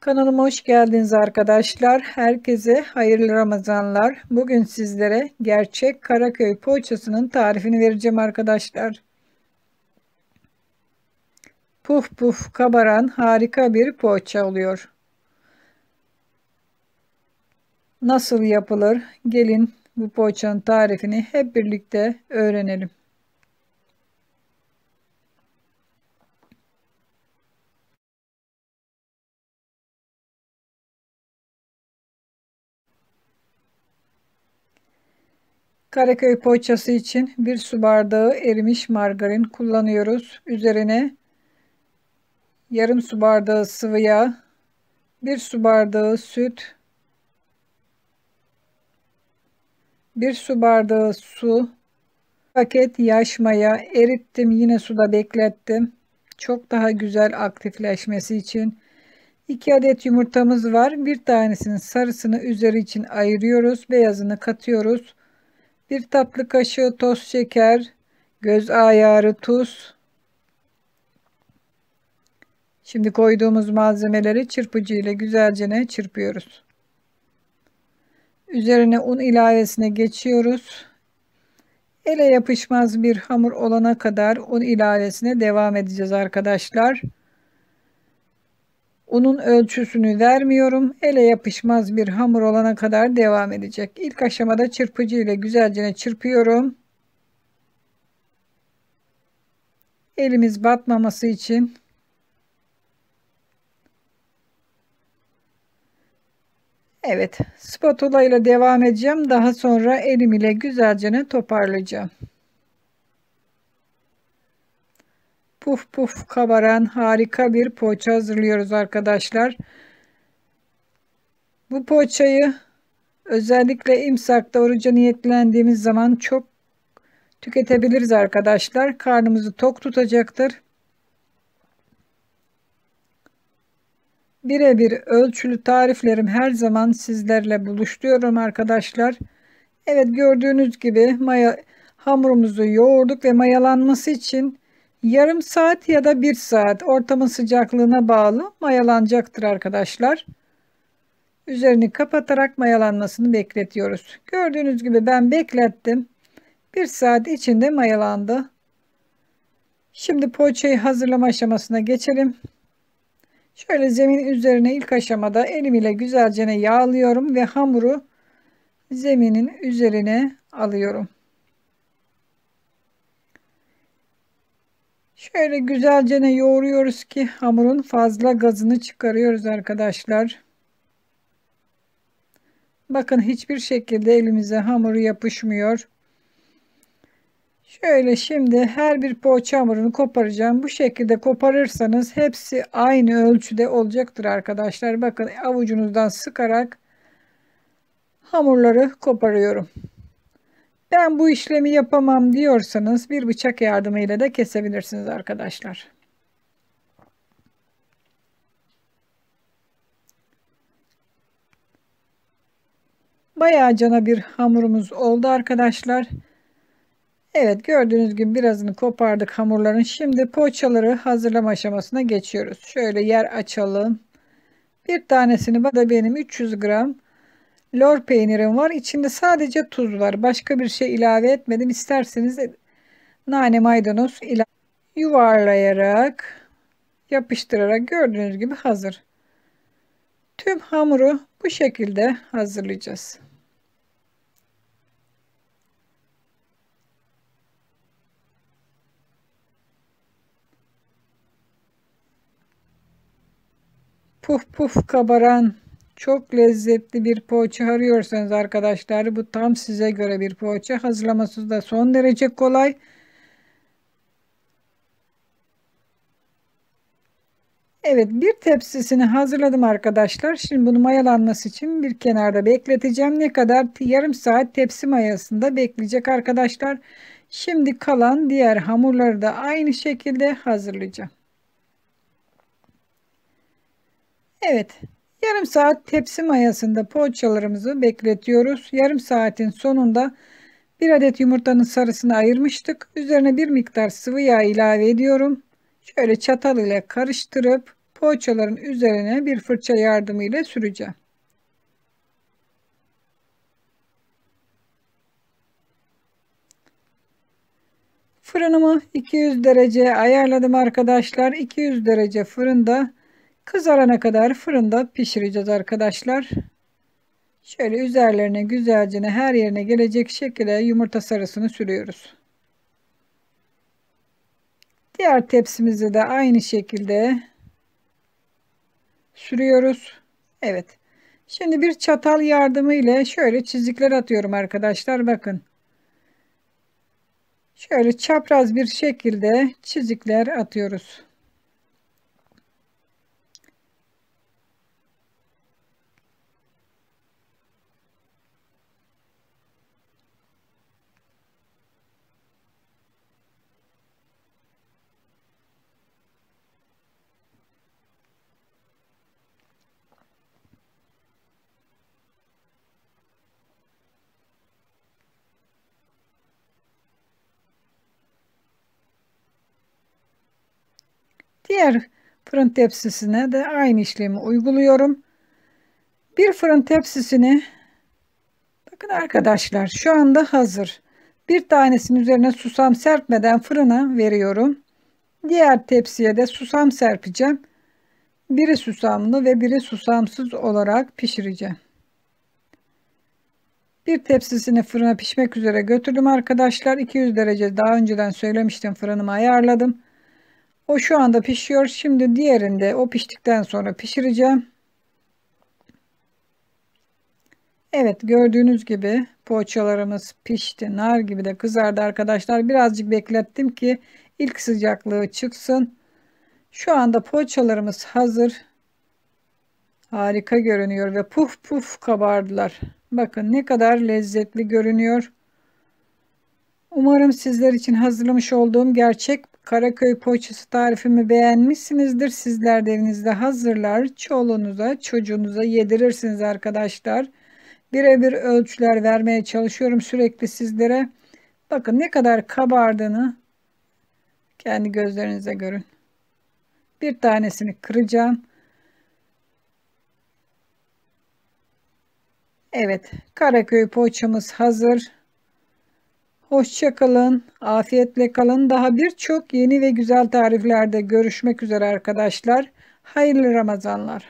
Kanalıma hoş geldiniz arkadaşlar. Herkese hayırlı Ramazanlar. Bugün sizlere gerçek Karaköy poğaçasının tarifini vereceğim arkadaşlar. Puf puf kabaran harika bir poğaça oluyor. Nasıl yapılır? Gelin bu poğaçanın tarifini hep birlikte öğrenelim. Karaköy poğaçası için 1 su bardağı erimiş margarin kullanıyoruz. Üzerine yarım su bardağı sıvı yağ, 1 su bardağı süt, 1 su bardağı su, paket yaş maya erittim, yine suda beklettim. Çok daha güzel aktifleşmesi için 2 adet yumurtamız var. Bir tanesinin sarısını üzeri için ayırıyoruz. Beyazını katıyoruz. 1 tatlı kaşığı toz şeker, göz ayarı tuz. Şimdi koyduğumuz malzemeleri çırpıcı ile güzelce çırpıyoruz. Üzerine un ilavesine geçiyoruz. Ele yapışmaz bir hamur olana kadar un ilavesine devam edeceğiz arkadaşlar. Unun ölçüsünü vermiyorum. Ele yapışmaz bir hamur olana kadar devam edecek. İlk aşamada çırpıcı ile güzelce çırpıyorum. Elimiz batmaması için. Evet, spatula ile devam edeceğim. Daha sonra elim ile güzelce toparlayacağım. Puf puf kabaran harika bir poğaça hazırlıyoruz arkadaşlar. Bu poğaçayı özellikle imsakta oruca niyetlendiğimiz zaman çok tüketebiliriz arkadaşlar. Karnımızı tok tutacaktır. Birebir ölçülü tariflerim her zaman sizlerle buluşturuyorum arkadaşlar. Evet, gördüğünüz gibi hamurumuzu yoğurduk ve mayalanması için yarım saat ya da 1 saat ortamın sıcaklığına bağlı mayalanacaktır arkadaşlar. Üzerini kapatarak mayalanmasını bekletiyoruz. Gördüğünüz gibi ben beklettim. 1 saat içinde mayalandı. Şimdi poğaçayı hazırlama aşamasına geçelim. Şöyle zemin üzerine ilk aşamada elim ile güzelce yağlıyorum ve hamuru zeminin üzerine alıyorum. Şöyle güzelce yoğuruyoruz ki hamurun fazla gazını çıkarıyoruz arkadaşlar. Bakın, hiçbir şekilde elimize hamuru yapışmıyor. Şöyle şimdi her bir poğaça hamurunu koparacağım. Bu şekilde koparırsanız hepsi aynı ölçüde olacaktır arkadaşlar. Bakın, avucunuzdan sıkarak hamurları koparıyorum. Ben bu işlemi yapamam diyorsanız bir bıçak yardımıyla da kesebilirsiniz arkadaşlar. Bayağı cana bir hamurumuz oldu arkadaşlar. Evet, gördüğünüz gibi birazını kopardık hamurların. Şimdi poğaçaları hazırlama aşamasına geçiyoruz. Şöyle yer açalım. Bir tanesini da benim 300 gram lor peynirim var. İçinde sadece tuz var. Başka bir şey ilave etmedim. İsterseniz nane, maydanoz ilave yuvarlayarak yapıştırarak gördüğünüz gibi hazır. Tüm hamuru bu şekilde hazırlayacağız. Puf puf kabaran çok lezzetli bir poğaça arıyorsanız arkadaşlar, bu tam size göre bir poğaça. Hazırlaması da son derece kolay. Evet, bir tepsisini hazırladım arkadaşlar. Şimdi bunu mayalanması için bir kenarda bekleteceğim. Ne kadar? Yarım saat tepsi mayasında bekleyecek arkadaşlar. Şimdi kalan diğer hamurları da aynı şekilde hazırlayacağım. Evet, yarım saat tepsi mayasında poğaçalarımızı bekletiyoruz. Yarım saatin sonunda 1 adet yumurtanın sarısını ayırmıştık. Üzerine bir miktar sıvı yağ ilave ediyorum. Şöyle çatal ile karıştırıp poğaçaların üzerine bir fırça yardımıyla süreceğim. Fırınımı 200 dereceye ayarladım arkadaşlar. 200 derece fırında kızarana kadar fırında pişireceğiz arkadaşlar. Şöyle üzerlerine güzelce her yerine gelecek şekilde yumurta sarısını sürüyoruz. Diğer tepsimizi de aynı şekilde sürüyoruz. Evet. Şimdi bir çatal yardımı ile şöyle çizikler atıyorum arkadaşlar. Bakın. Şöyle çapraz bir şekilde çizikler atıyoruz. Diğer fırın tepsisine de aynı işlemi uyguluyorum. Bir fırın tepsisini bakın arkadaşlar şu anda hazır. Bir tanesinin üzerine susam serpmeden fırına veriyorum. Diğer tepsiye de susam serpeceğim. Biri susamlı ve biri susamsız olarak pişireceğim. Bir tepsisini fırına pişmek üzere götürdüm arkadaşlar. 200 derece daha önceden söylemiştim, fırınımı ayarladım. O şu anda pişiyor. Şimdi diğerinde o piştikten sonra pişireceğim. Evet, gördüğünüz gibi poğaçalarımız pişti. Nar gibi de kızardı arkadaşlar. Birazcık beklettim ki ilk sıcaklığı çıksın. Şu anda poğaçalarımız hazır. Harika görünüyor ve puf puf kabardılar. Bakın ne kadar lezzetli görünüyor. Umarım sizler için hazırlamış olduğum gerçek Karaköy poğaçası tarifimi beğenmişsinizdir. Sizler de evinizde hazırlar, çoluğunuza, çocuğunuza yedirirsiniz arkadaşlar. Birebir ölçüler vermeye çalışıyorum sürekli sizlere. Bakın ne kadar kabardığını kendi gözlerinize görün. Bir tanesini kıracağım. Evet, Karaköy poğaçamız hazır. Hoşça kalın, afiyetle kalın. Daha birçok yeni ve güzel tariflerde görüşmek üzere arkadaşlar. Hayırlı Ramazanlar.